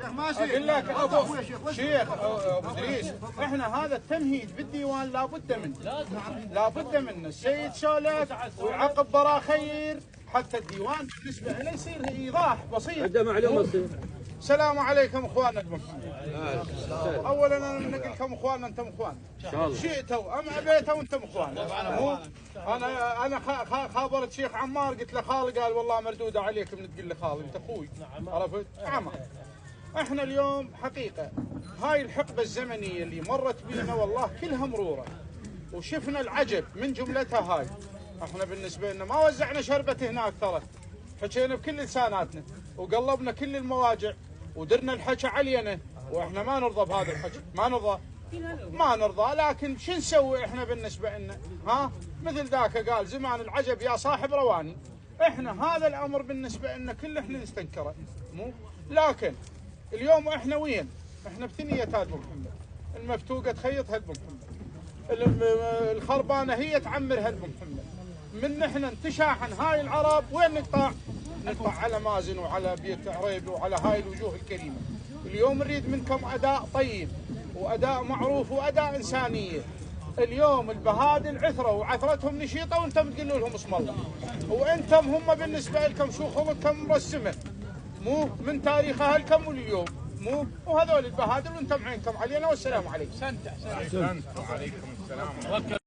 اقول لك ابو شيخ ابو ادريس، احنا هذا التمهيد بالديوان لابد منه السيد سولف ويعقب براخير حتى الديوان بالنسبه له يصير ايضاح بسيط. عنده معلومه تصير. السلام عليكم اخواننا المحمدين. اولا انا نقول لكم اخواننا انتم اخوان ان شاء الله، شئتوا ام ابيتوا انتم اخوان. انا خابرت شيخ عمار قلت له خالي، قال والله مردوده عليك من تقول لي خالي انت اخوي. عرفت؟ عمار احنا اليوم حقيقه هاي الحقبه الزمنيه اللي مرت بينا والله كلها مروره، وشفنا العجب من جملتها هاي. احنا بالنسبه لنا ما وزعنا شربة هناك، ترى حكينا بكل لساناتنا وقلبنا كل المواجع ودرنا الحكي علينا، واحنا ما نرضى بهذا الحكي، ما نرضى. لكن شو نسوي احنا بالنسبه لنا؟ مثل ذاك قال زمان العجب يا صاحب رواني. احنا هذا الامر بالنسبه لنا كله احنا نستنكره، لكن اليوم احنا وين؟ احنا بثنيه هاد ابو محمد، المفتوقه تخيط هاد ابو محمد، الخربانه هي تعمر هاد ابو محمد. من احنا انتشاحن هاي العرب وين نقطع على مازن وعلى بيت عريبي وعلى هاي الوجوه الكريمه. اليوم نريد منكم اداء طيب واداء معروف واداء انسانيه. اليوم البهادل عثره وعثرتهم نشيطه وانتم تقولوا لهم اسم الله، وانتم هم بالنسبه لكم شو خلقكم مرسمه من تاريخ اهلكم واليوم وهذول البهادل وانتم عينكم علينا. والسلام عليكم. وعليكم السلام.